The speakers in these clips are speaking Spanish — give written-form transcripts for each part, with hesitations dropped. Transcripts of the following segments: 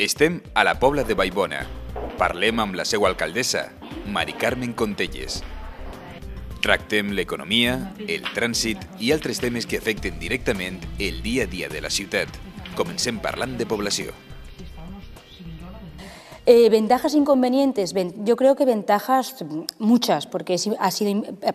Estem a la Pobla de Vallbona. Parlem amb la seva alcaldessa, Mari Carmen Contelles. Tractem l'economia, el trànsit i altres temes que afecten directament el dia a dia de la ciutat. Comencem parlant de població. Ventajas e inconvenientes, yo creo que ventajas muchas, porque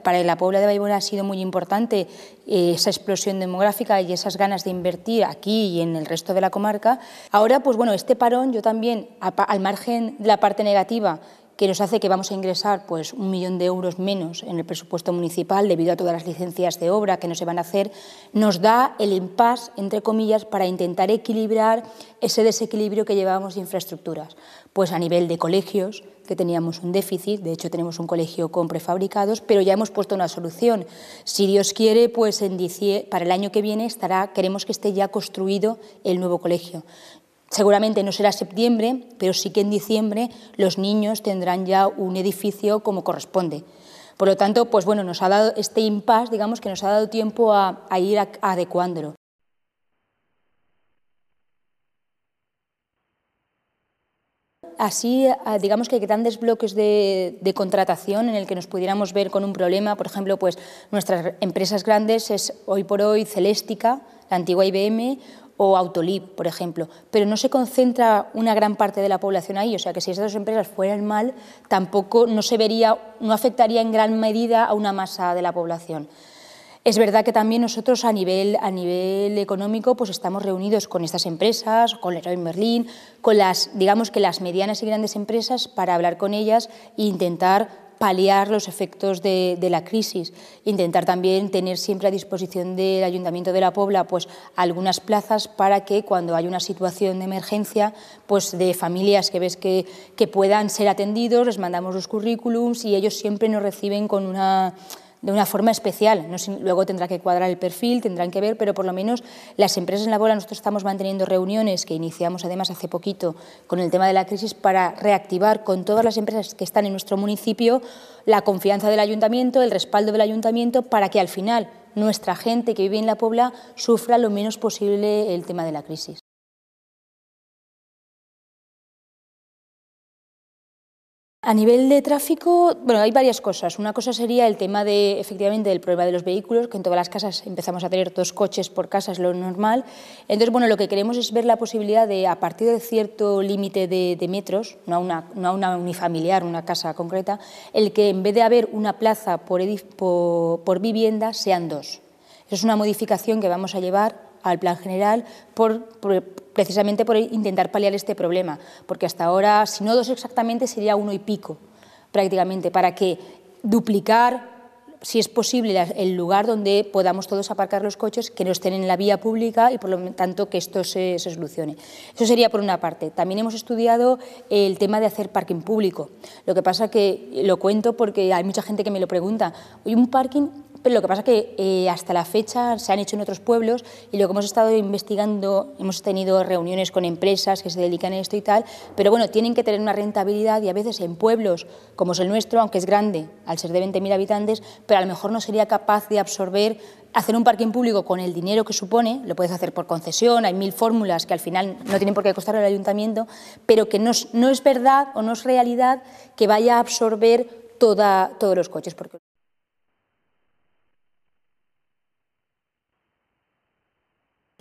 para la Pobla de Vallbona ha sido muy importante esa explosión demográfica y esas ganas de invertir aquí y en el resto de la comarca. Ahora, pues bueno, este parón, yo también, al margen de la parte negativa, que nos hace que vamos a ingresar pues 1 millón de euros menos en el presupuesto municipal debido a todas las licencias de obra que no se van a hacer, nos da el impasse, entre comillas, para intentar equilibrar ese desequilibrio que llevábamos de infraestructuras. Pues a nivel de colegios, que teníamos un déficit, de hecho tenemos un colegio con prefabricados, pero ya hemos puesto una solución. Si Dios quiere, pues para el año que viene queremos que esté ya construido el nuevo colegio. Seguramente no será septiembre, pero sí que en diciembre los niños tendrán ya un edificio como corresponde. Por lo tanto, pues bueno, nos ha dado este impasse, digamos que nos ha dado tiempo a ir adecuándolo. Así, digamos que hay grandes bloques de contratación en el que nos pudiéramos ver con un problema. Por ejemplo, pues nuestras empresas grandes es hoy por hoy Celestica, la antigua IBM, o Autolib, por ejemplo, pero no se concentra una gran parte de la población ahí, o sea que si esas dos empresas fueran mal, tampoco no afectaría en gran medida a una masa de la población. Es verdad que también nosotros a nivel económico pues estamos reunidos con estas empresas, con Leroy Merlin, con digamos que las medianas y grandes empresas para hablar con ellas e intentar paliar los efectos de la crisis, intentar también tener siempre a disposición del Ayuntamiento de la Pobla pues algunas plazas para que cuando hay una situación de emergencia pues de familias que ves que puedan ser atendidos, les mandamos los currículums y ellos siempre nos reciben de una forma especial. Luego tendrá que cuadrar el perfil, tendrán que ver, pero por lo menos las empresas en la Pobla, nosotros estamos manteniendo reuniones que iniciamos además hace poquito con el tema de la crisis para reactivar con todas las empresas que están en nuestro municipio la confianza del Ayuntamiento, el respaldo del Ayuntamiento para que al final nuestra gente que vive en la Pobla sufra lo menos posible el tema de la crisis. A nivel de tráfico, bueno, hay varias cosas. Una cosa sería el tema efectivamente, del problema de los vehículos, que en todas las casas empezamos a tener 2 coches por casa, es lo normal. Entonces, bueno, lo que queremos es ver la posibilidad de, a partir de cierto límite de metros, no a una unifamiliar, una casa concreta, el que en vez de haber una plaza por vivienda, sean 2. Eso es una modificación que vamos a llevar al plan general precisamente por intentar paliar este problema, porque hasta ahora, si no 2 exactamente, sería 1 y pico prácticamente, para que duplicar, si es posible, el lugar donde podamos todos aparcar los coches, que no estén en la vía pública y por lo tanto que esto se solucione. Eso sería por una parte. También hemos estudiado el tema de hacer parking público. Lo que pasa que, lo cuento porque hay mucha gente que me lo pregunta, ¿hay un parking? Pero lo que pasa es que hasta la fecha se han hecho en otros pueblos y lo que hemos estado investigando, hemos tenido reuniones con empresas que se dedican a esto y tal, pero bueno, tienen que tener una rentabilidad y a veces en pueblos como es el nuestro, aunque es grande, al ser de 20.000 habitantes, pero a lo mejor no sería capaz de absorber hacer un parking público con el dinero que supone. Lo puedes hacer por concesión, hay 1000 fórmulas que al final no tienen por qué costar al ayuntamiento, pero que no es verdad o no es realidad que vaya a absorber todos los coches. Porque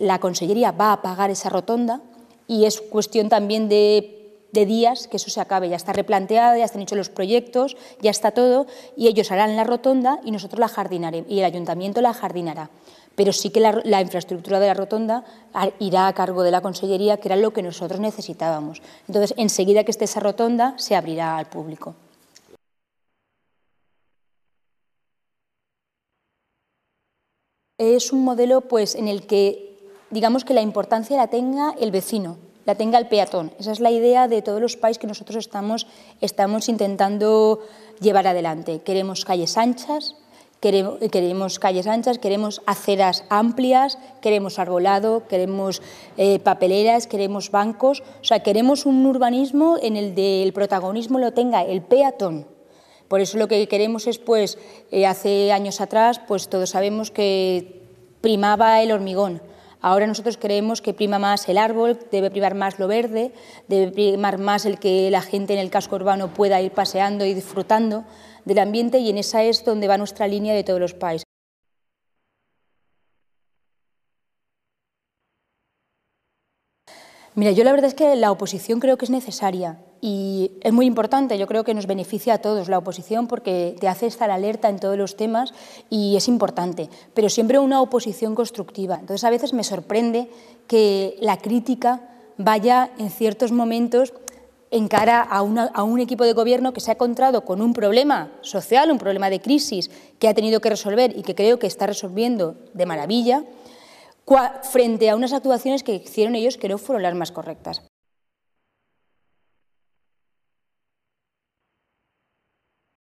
la Consellería va a pagar esa rotonda y es cuestión también de días que eso se acabe. Ya está replanteada, ya están hechos los proyectos, ya está todo y ellos harán la rotonda y nosotros la jardinaremos y el Ayuntamiento la jardinará. Pero sí que la infraestructura de la rotonda irá a cargo de la Consellería, que era lo que nosotros necesitábamos. Entonces, enseguida que esté esa rotonda, se abrirá al público. Es un modelo pues, en el que digamos que la importancia la tenga el vecino, la tenga el peatón. Esa es la idea de todos los países que nosotros estamos intentando llevar adelante. Queremos calles anchas, queremos aceras amplias, queremos arbolado, queremos papeleras, queremos bancos. O sea, queremos un urbanismo en el que el protagonismo lo tenga el peatón. Por eso lo que queremos es, pues, hace años atrás, pues todos sabemos que primaba el hormigón. Ahora nosotros creemos que prima más el árbol, debe primar más lo verde, debe primar más el que la gente en el casco urbano pueda ir paseando y disfrutando del ambiente, y en esa es donde va nuestra línea de todos los PAIs. Mira, yo la verdad es que la oposición creo que es necesaria y es muy importante. Yo creo que nos beneficia a todos la oposición porque te hace estar alerta en todos los temas y es importante, pero siempre una oposición constructiva. Entonces, a veces me sorprende que la crítica vaya en ciertos momentos en cara a un equipo de gobierno que se ha encontrado con un problema social, un problema de crisis que ha tenido que resolver y que creo que está resolviendo de maravilla, frente a unas actuaciones que hicieron ellos que no fueron las más correctas.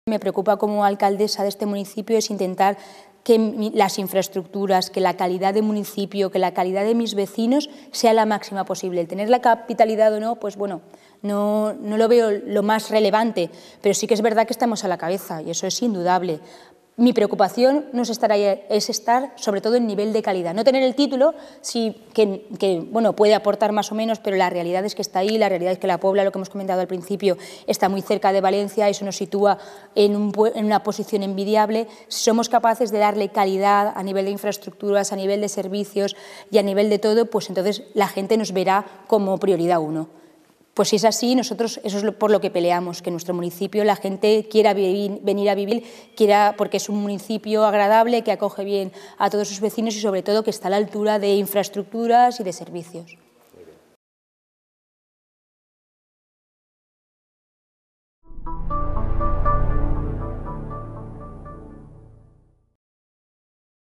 Me preocupa como alcaldesa de este municipio es intentar que las infraestructuras, que la calidad de municipio, que la calidad de mis vecinos sea la máxima posible. El tener la capitalidad o no, pues bueno, no lo veo lo más relevante, pero sí que es verdad que estamos a la cabeza y eso es indudable. Mi preocupación es estar sobre todo en nivel de calidad. No tener el título, sí, que bueno, puede aportar más o menos, pero la realidad es que está ahí, la realidad es que la Pobla, lo que hemos comentado al principio, está muy cerca de Valencia, eso nos sitúa en una posición envidiable. Si somos capaces de darle calidad a nivel de infraestructuras, a nivel de servicios y a nivel de todo, pues entonces la gente nos verá como prioridad uno. Pues si es así, nosotros eso es por lo que peleamos, que en nuestro municipio la gente quiera venir a vivir, porque es un municipio agradable, que acoge bien a todos sus vecinos y sobre todo que está a la altura de infraestructuras y de servicios.